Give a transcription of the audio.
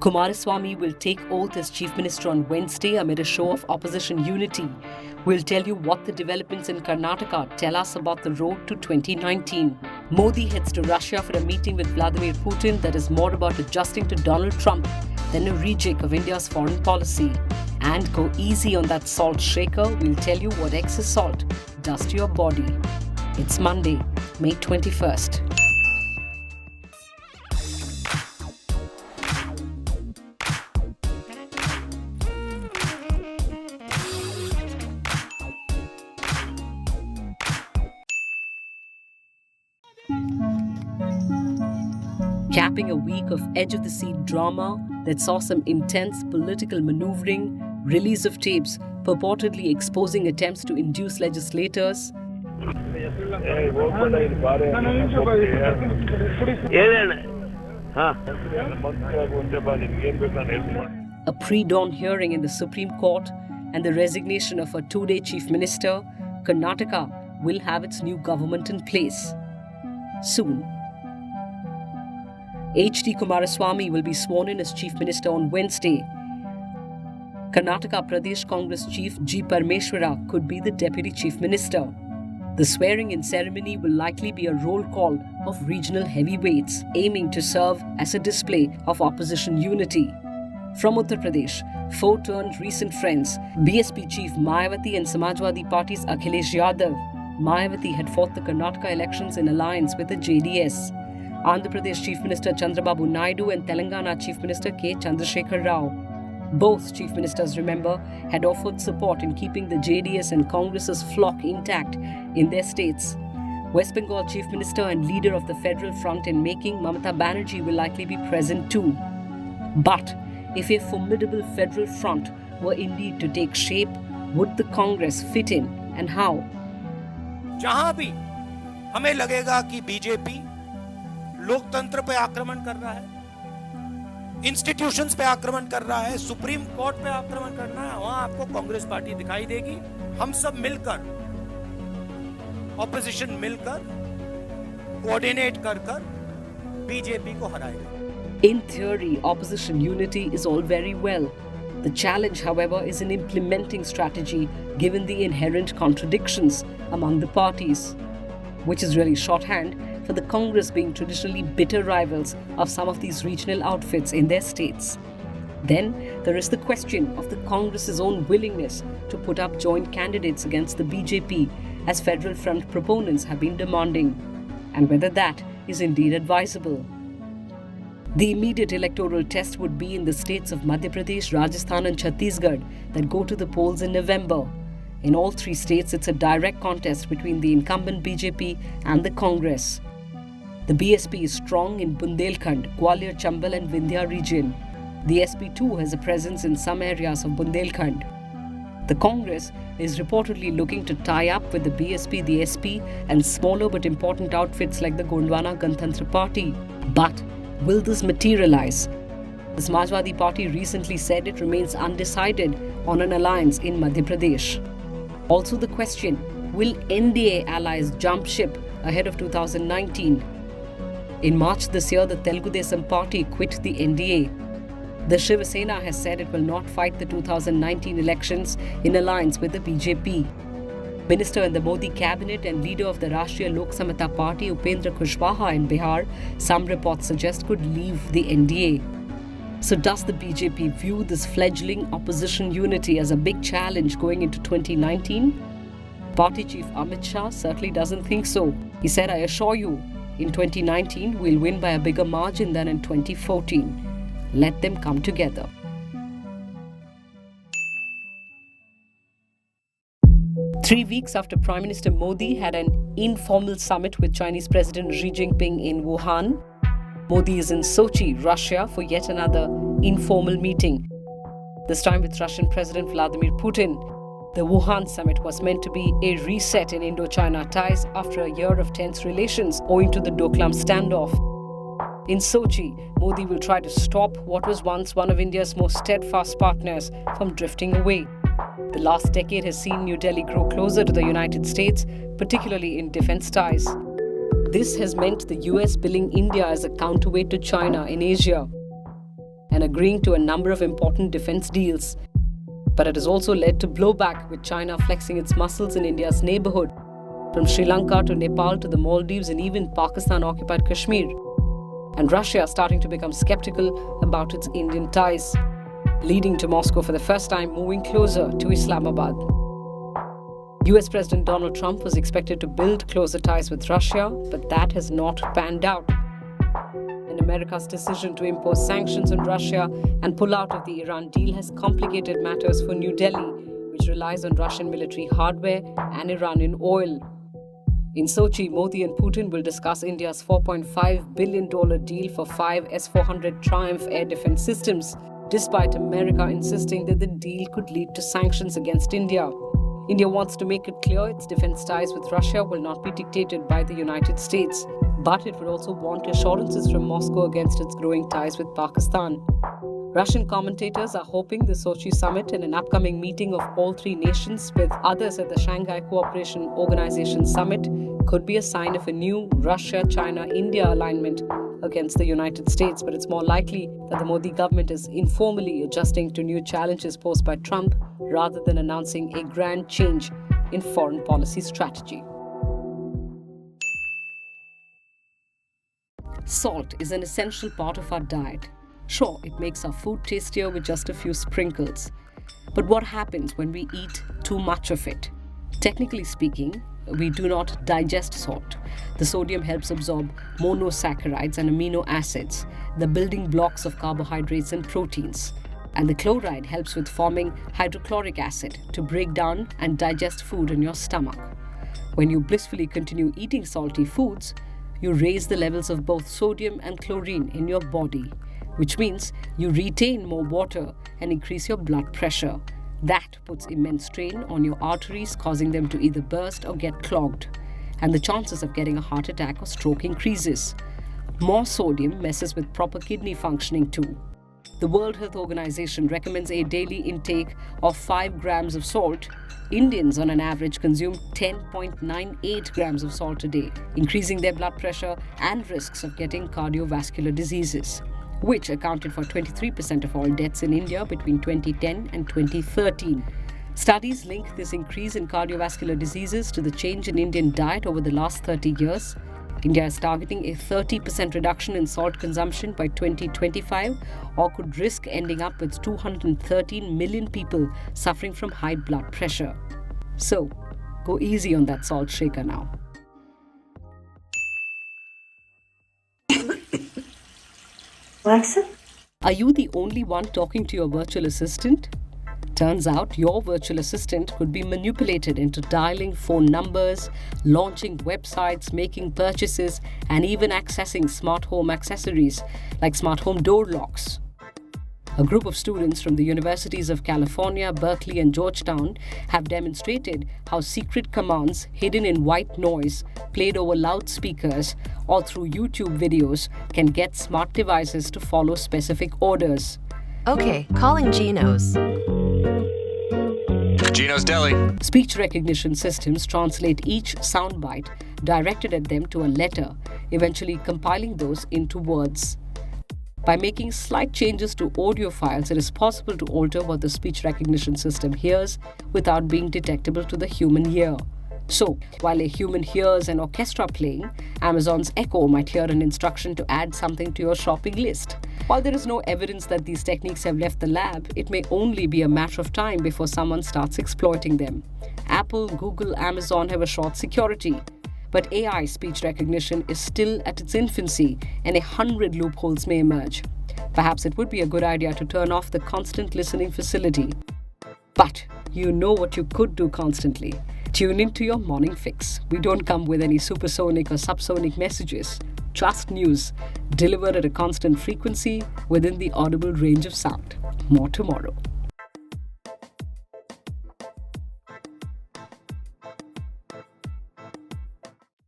Kumaraswamy will take oath as Chief Minister on Wednesday amid a show of opposition unity. We'll tell you what the developments in Karnataka tell us about the road to 2019. Modi heads to Russia for a meeting with Vladimir Putin that is more about adjusting to Donald Trump than a rejig of India's foreign policy. And go easy on that salt shaker, we'll tell you what excess salt does to your body. It's Monday, May 21st. Capping a week of edge-of-the-seat drama that saw some intense political maneuvering, release of tapes purportedly exposing attempts to induce legislators, a pre-dawn hearing in the Supreme Court, and the resignation of a two-day Chief Minister, Karnataka will have its new government in place soon. H.D. Kumaraswamy will be sworn in as Chief Minister on Wednesday. Karnataka Pradesh Congress Chief G. Parmeshwara could be the Deputy Chief Minister. The swearing-in ceremony will likely be a roll call of regional heavyweights, aiming to serve as a display of opposition unity. From Uttar Pradesh, foe turned recent friends, BSP Chief Mayawati and Samajwadi Party's Akhilesh Yadav. Mayawati had fought the Karnataka elections in alliance with the JDS. Andhra Pradesh Chief Minister Chandrababu Naidu and Telangana Chief Minister K. Chandrasekhar Rao. Both Chief Ministers, remember, had offered support in keeping the JDS and Congress's flock intact in their states. West Bengal Chief Minister and leader of the Federal Front in making, Mamata Banerjee, will likely be present too. But if a formidable Federal Front were indeed to take shape, would the Congress fit in, and how? जहां भी हमें लगेगा कि BJP लोकतंत्र पे आक्रमण कर रहा है, इंस्टीट्यूशंस पे आक्रमण कर रहा है, सुप्रीम कोर्ट पे आक्रमण कर रहा है, वहां आपको कांग्रेस पार्टी दिखाई देगी। हम सब मिलकर, ऑपोजिशन मिलकर, कोऑर्डिनेट कर बीजेपी को हराएगा। In theory, opposition unity is all very well. The challenge, however, is in implementing strategy given the inherent contradictions among the parties, which is really shorthand for the Congress being traditionally bitter rivals of some of these regional outfits in their states. Then there is the question of the Congress's own willingness to put up joint candidates against the BJP, as Federal Front proponents have been demanding, and whether that is indeed advisable. The immediate electoral test would be in the states of Madhya Pradesh, Rajasthan and Chhattisgarh that go to the polls in November. In all three states, it's a direct contest between the incumbent BJP and the Congress. The BSP is strong in Bundelkhand, Gwalior, Chambal and Vindhya region. The SP too has a presence in some areas of Bundelkhand. The Congress is reportedly looking to tie up with the BSP, the SP and smaller but important outfits like the Gondwana Ganatantra Party. But will this materialize? The Samajwadi Party recently said it remains undecided on an alliance in Madhya Pradesh. Also the question, will NDA allies jump ship ahead of 2019? In March this year, the Telugu Desam Party quit the NDA. The Shiv Sena has said it will not fight the 2019 elections in alliance with the BJP. Minister in the Modi cabinet and leader of the Rashtriya Lok Samata Party, Upendra Kushwaha in Bihar, some reports suggest could leave the NDA. So does the BJP view this fledgling opposition unity as a big challenge going into 2019? Party chief Amit Shah certainly doesn't think so. He said, "I assure you, in 2019 we'll win by a bigger margin than in 2014. Let them come together." Three weeks after Prime Minister Modi had an informal summit with Chinese President Xi Jinping in Wuhan, Modi is in Sochi, Russia for yet another informal meeting. This time with Russian President Vladimir Putin. The Wuhan summit was meant to be a reset in Indo-China ties after a year of tense relations owing to the Doklam standoff. In Sochi, Modi will try to stop what was once one of India's most steadfast partners from drifting away. The last decade has seen New Delhi grow closer to the United States, particularly in defense ties. This has meant the US billing India as a counterweight to China in Asia. and agreeing to a number of important defense deals. But it has also led to blowback, with China flexing its muscles in India's neighborhood, from Sri Lanka to Nepal to the Maldives and even Pakistan-occupied Kashmir. And Russia starting to become skeptical about its Indian ties, leading to Moscow for the first time moving closer to Islamabad. US President Donald Trump was expected to build closer ties with Russia, but that has not panned out. And America's decision to impose sanctions on Russia and pull out of the Iran deal has complicated matters for New Delhi, which relies on Russian military hardware and Iranian oil. In Sochi, Modi and Putin will discuss India's $4.5 billion deal for 5 S-400 Triumph air defense systems, despite America insisting that the deal could lead to sanctions against India. India wants to make it clear its defense ties with Russia will not be dictated by the United States, but it would also want assurances from Moscow against its growing ties with Pakistan. Russian commentators are hoping the Sochi summit and an upcoming meeting of all three nations with others at the Shanghai Cooperation Organization summit could be a sign of a new Russia-China-India alignment against the United States, but it's more likely that the Modi government is informally adjusting to new challenges posed by Trump rather than announcing a grand change in foreign policy strategy. Salt is an essential part of our diet. Sure, it makes our food tastier with just a few sprinkles. But what happens when we eat too much of it? Technically speaking, we do not digest salt. The sodium helps absorb monosaccharides and amino acids, the building blocks of carbohydrates and proteins. And the chloride helps with forming hydrochloric acid to break down and digest food in your stomach. When you blissfully continue eating salty foods, you raise the levels of both sodium and chlorine in your body, which means you retain more water and increase your blood pressure. That puts immense strain on your arteries, causing them to either burst or get clogged, and the chances of getting a heart attack or stroke increases. More sodium messes with proper kidney functioning too. The World Health Organization recommends a daily intake of 5 grams of salt. Indians on an average consume 10.98 grams of salt a day, increasing their blood pressure and risks of getting cardiovascular diseases, which accounted for 23% of all deaths in India between 2010 and 2013. Studies link this increase in cardiovascular diseases to the change in Indian diet over the last 30 years. India is targeting a 30% reduction in salt consumption by 2025, or could risk ending up with 213 million people suffering from high blood pressure. So, go easy on that salt shaker now. Alexa? Are you the only one talking to your virtual assistant? Turns out your virtual assistant could be manipulated into dialing phone numbers, launching websites, making purchases, and even accessing smart home accessories like smart home door locks. A group of students from the universities of California, Berkeley, and Georgetown have demonstrated how secret commands hidden in white noise played over loudspeakers or through YouTube videos can get smart devices to follow specific orders. Okay, calling Geno's. Geno's Deli. Speech recognition systems translate each soundbite directed at them to a letter, eventually compiling those into words. By making slight changes to audio files, it is possible to alter what the speech recognition system hears without being detectable to the human ear. So, while a human hears an orchestra playing, Amazon's Echo might hear an instruction to add something to your shopping list. While there is no evidence that these techniques have left the lab, it may only be a matter of time before someone starts exploiting them. Apple, Google, Amazon have assured security. But AI speech recognition is still at its infancy, and 100 loopholes may emerge. Perhaps it would be a good idea to turn off the constant listening facility. But you know what you could do constantly. Tune into your morning fix. We don't come with any supersonic or subsonic messages. Just news, delivered at a constant frequency within the audible range of sound. More tomorrow.